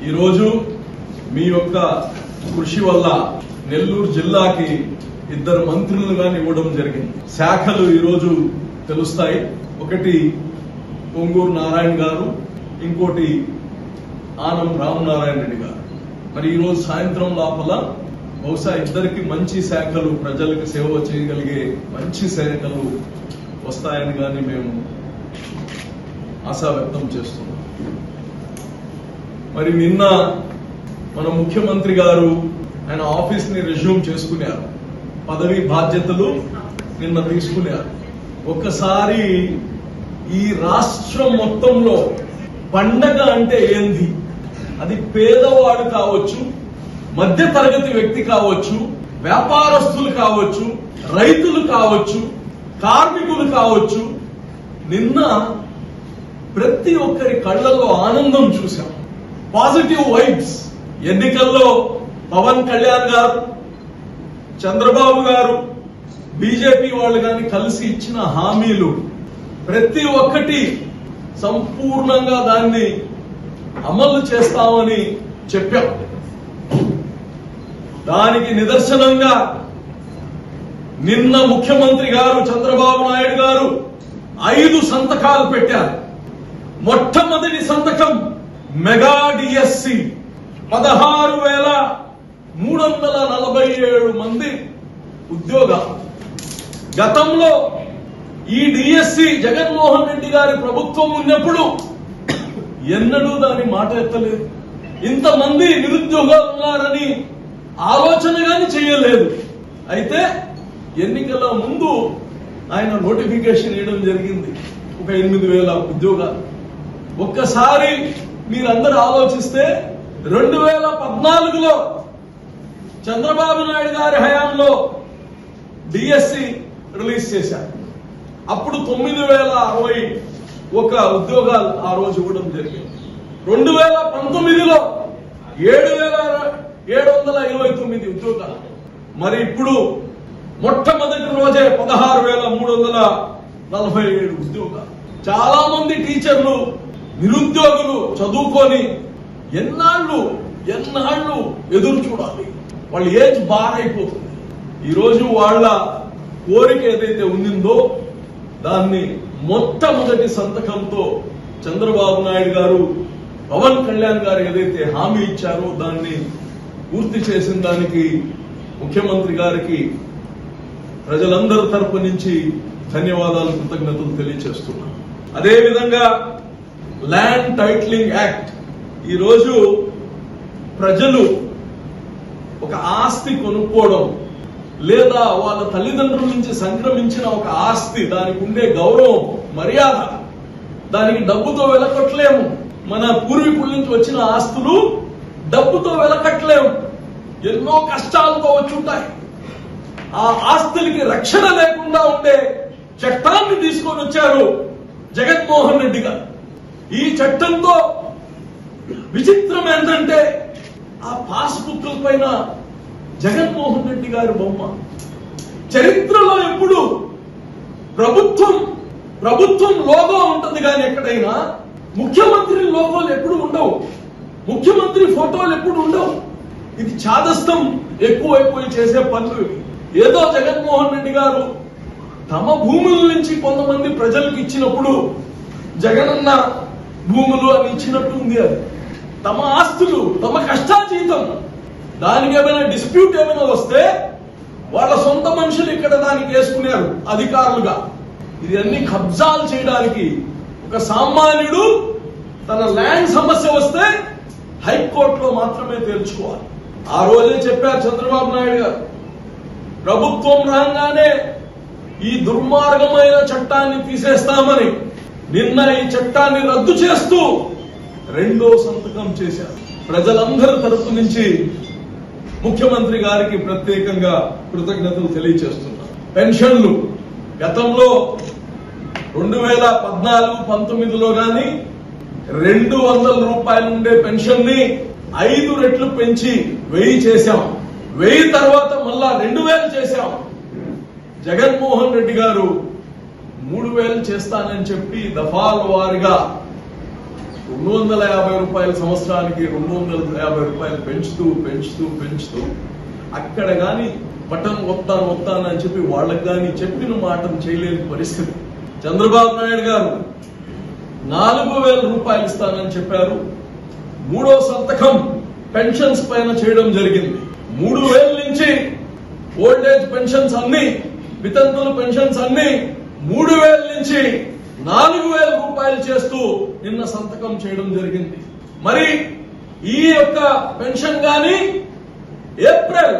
ఈరోజు మీ యొక్క కృషి వల్ల నెల్లూరు జిల్లాకి 2 మంత్రులు గాని ఇవ్వడం జరిగింది. శాఖలు ఈరోజు తెలుస్తాయి. ఒకటి పొంగూరు నారాయణ గారు, ఇంకోటి ఆనం రామనారాయణ రెడ్డి గారు. మరి ఈరోజు సాయంత్రం లోపల బహుశా ఇద్దరికి మంచి శాఖలు, ప్రజలకు సేవ చేయగలిగే మంచి శాఖలు వస్తాయని కానీ మేము ఆశా వ్యక్తం చేస్తున్నాం. మరి నిన్న మన ముఖ్యమంత్రి గారు ఆయన ఆఫీస్ ని రెజ్యూమ్ చేసుకున్నారు, పదవి బాధ్యతలు నిన్న తీసుకున్నారు. ఒక్కసారి ఈ రాష్ట్రం మొత్తంలో పండగ అంటే ఏంది, అది పేదవాడు కావచ్చు, మధ్య తరగతి వ్యక్తి కావచ్చు, వ్యాపారస్తులు కావచ్చు, రైతులు కావచ్చు, కార్మికులు కావచ్చు, నిన్న ప్రతి ఒక్కరి కళ్ళల్లో ఆనందం చూశాం. Positive vibes. ఎన్నికల్లో పవన్ కళ్యాణ్ గారు, చంద్రబాబు గారు, బీజేపీ వాళ్ళు కానీ కలిసి ఇచ్చిన హామీలు ప్రతి ఒక్కటి సంపూర్ణంగా దాన్ని అమలు చేస్తామని చెప్పాం. దానికి నిదర్శనంగా నిన్న ముఖ్యమంత్రి గారు చంద్రబాబు నాయుడు గారు 5 సంతకాలు పెట్టారు. మొట్టమొదటి సంతకం మెగా డిఎస్సి 16,347 మంది ఉద్యోగాలు. గతంలో ఈ డిఎస్సి జగన్మోహన్ రెడ్డి గారి ప్రభుత్వం ఉన్నప్పుడు ఎన్నడూ దాని మాట ఎత్తలేదు. ఇంతమంది నిరుద్యోగాలు ఉన్నారని ఆలోచన గాని చేయలేదు. అయితే ఎన్నికల ముందు ఆయన నోటిఫికేషన్ ఇవ్వడం జరిగింది, ఒక 8,000 ఉద్యోగాలు. ఒక్కసారి మీరందరూ ఆలోచిస్తే 2014లో చంద్రబాబు నాయుడు గారి హయాంలో డిఎస్సి రిలీజ్ చేశారు. అప్పుడు 9,061 ఉద్యోగాలు ఆ రోజు ఇవ్వడం జరిగింది. 2019లో 7,729 ఉద్యోగాలు. మరి ఇప్పుడు మొట్టమొదటి రోజే 16,347 ఉద్యోగాలు. చాలా మంది టీచర్లు, నిరుద్యోగులు చదువుకొని ఎన్నాళ్ళు ఎదురు చూడాలి. వాళ్ళ ఏజ్ బారైపోతుంది. ఈరోజు వాళ్ళ కోరిక ఏదైతే ఉండిందో దాన్ని మొట్టమొదటి సంతకంతో చంద్రబాబు నాయుడు గారు, పవన్ కళ్యాణ్ గారు ఏదైతే హామీ ఇచ్చారో దాన్ని పూర్తి చేసిన దానికి ముఖ్యమంత్రి గారికి ప్రజలందరి తరపు నుంచి ధన్యవాదాలు, కృతజ్ఞతలు తెలియజేస్తున్నాం. అదేవిధంగా ల్యాండ్ టైటిలింగ్ యాక్ట్. ఈరోజు ప్రజలు ఒక ఆస్తి కొనుక్కోవడం లేదా వాళ్ళ తల్లిదండ్రుల నుంచి సంక్రమించిన ఒక ఆస్తి, దానికి ఉండే గౌరవం, మర్యాద, దానికి డబ్బుతో వెలకట్టలేము. మన పూర్వీకుల నుంచి వచ్చిన ఆస్తులు డబ్బుతో వెలకట్టలేము, ఎన్నో కష్టాలతో వచ్చి ఉంటాయి. ఆ ఆస్తులకి రక్షణ లేకుండా ఉండే చట్టాన్ని తీసుకొని వచ్చారు జగన్మోహన్ రెడ్డి గారు. ఈ చట్టంతో విచిత్రం ఏంటంటే ఆ పాస్బుక్ల పైన జగన్మోహన్ రెడ్డి గారి బొమ్మ. చరిత్రలో ఎప్పుడు ప్రభుత్వం లోగో ఉంటుంది కానీ ఎక్కడైనా ముఖ్యమంత్రి లోగోలు ఎప్పుడు ఉండవు, ముఖ్యమంత్రి ఫోటోలు ఎప్పుడు ఉండవు. ఇది చాదస్తం ఎక్కువైపోయి చేసే పనులు. ఏదో జగన్మోహన్ రెడ్డి గారు తమ భూముల నుంచి కొంతమంది ప్రజలకు ఇచ్చినప్పుడు జగనన్న భూములు అని ఇచ్చినట్టు ఉంది. అది తమ ఆస్తులు, తమ కష్టాజీతం. దానికి ఏమైనా డిస్ప్యూట్ ఏమైనా వస్తే వాళ్ళ సొంత మనుషులు ఇక్కడ దానికి వేసుకున్నారు అధికారులుగా. ఇది అన్ని కబ్జాలు చేయడానికి. ఒక సామాన్యుడు తన ల్యాండ్ సమస్య వస్తే హైకోర్టులో మాత్రమే తేల్చుకోవాలి. ఆ రోజే చెప్పారు చంద్రబాబు నాయుడు గారు, ప్రభుత్వం రాగానే ఈ దుర్మార్గమైన చట్టాన్ని తీసేస్తామని. నిన్న ఈ చట్టాన్ని రద్దు చేస్తూ 2వ సంతకం చేశారు. ప్రజలందరి తరపు నుంచి ముఖ్యమంత్రి గారికి ప్రత్యేకంగా కృతజ్ఞతలు తెలియజేస్తున్నారు. పెన్షన్లు గతంలో 2014-19లో గాని 200 రూపాయలు ఉండే పెన్షన్ ని 5 రెట్లు పెంచి 1000 చేశాం. 1000 తర్వాత మళ్ళా 2000 చేశాం. జగన్మోహన్ రెడ్డి గారు 3000 చేస్తానని చెప్పి దఫాల వారీగా 250 రూపాయల సంవత్సరానికి 250 రూపాయలు పెంచుతూ అక్కడ గాని బటన్ వస్తాను అని చెప్పి వాళ్ళకి గాని చెప్పిన మాటను చేయలేని పరిస్థితి. చంద్రబాబు నాయుడు గారు 4000 రూపాయలు ఇస్తానని చెప్పారు. 3వ సంతకం పెన్షన్స్ పైన చేయడం జరిగింది. 3000 నుంచి ఓల్డ్ ఏజ్ పెన్షన్స్ అన్ని, వితంతుల పెన్షన్స్ అన్ని 3000 నుంచి 4000 రూపాయలు చేస్తూ నిన్న సంతకం చేయడం జరిగింది. మరి ఈ యొక్క పెన్షన్ గాని ఏప్రిల్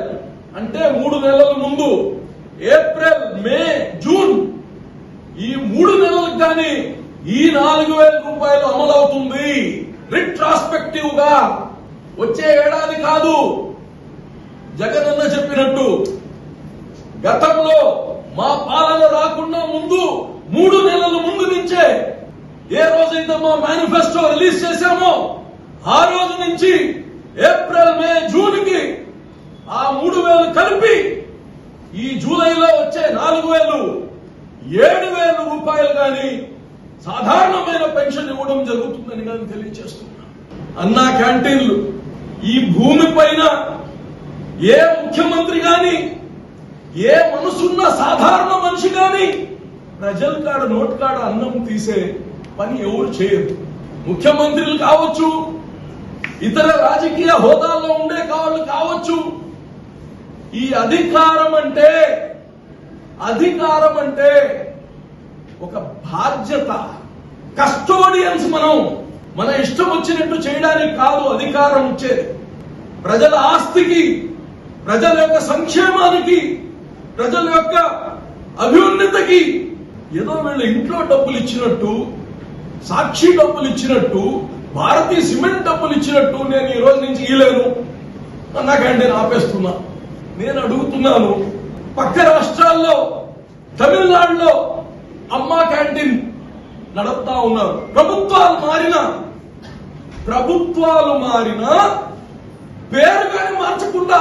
అంటే 3 నెలల ముందు ఏప్రిల్, మే, జూన్ ఈ 3 నెలలకు గాని ఈ 4000 రూపాయలు అమలవుతుంది. రిట్రాస్పెక్టివ్ గా వచ్చే ఏడాది కాదు. జగనన్న చెప్పినట్టు గతంలో మా పాలన రాకుండా ముందు 3 నెలల ముందు నుంచే ఏ రోజైతే మా మేనిఫెస్టో రిలీజ్ చేశామో ఆ రోజు నుంచి ఏప్రిల్, మే, జూన్ కి ఆ 3000 కలిపి ఈ జూలైలో వచ్చే 4000 7000 రూపాయలు గాని సాధారణమైన పెన్షన్ ఇవ్వడం జరుగుతుందని కానీ తెలియజేస్తున్నా. అన్నా క్యాంటీన్లు ఈ భూమి పైన ఏ ముఖ్యమంత్రి గాని, ఏ మనసున్న సాధారణ మనిషి గాని ప్రజల కాడ నోట్ కాడ అన్నం తీసే పని ఎవరు చేయరు. ముఖ్యమంత్రులు కావచ్చు, ఇతర రాజకీయ హోదాల్లో ఉండే వాళ్ళు కావచ్చు. ఈ అధికారం అంటే ఒక బాధ్యత. కస్టోడియన్స్ మన ఇష్టం వచ్చినట్టు చేయడానికి కాదు అధికారం ఇచ్చేది. ప్రజల ఆస్తికి, ప్రజల యొక్క సంక్షేమానికి, ప్రజల యొక్క అభ్యున్నతికి ఏదో వీళ్ళ ఇంట్లో డబ్బులు ఇచ్చినట్టు, సాక్షి డబ్బులు ఇచ్చినట్టు, భారతీయ సిమెంట్ డబ్బులు ఇచ్చినట్టు నేను ఈ రోజు నుంచి ఇయ్యలేను అన్నా క్యాంటీన్ ఆపేస్తున్నా. నేను అడుగుతున్నాను, పక్క రాష్ట్రాల్లో తమిళనాడులో అమ్మా క్యాంటీన్ నడుపుతా ఉన్నారు. ప్రభుత్వాలు మారినా పేరు కానీ మార్చకుండా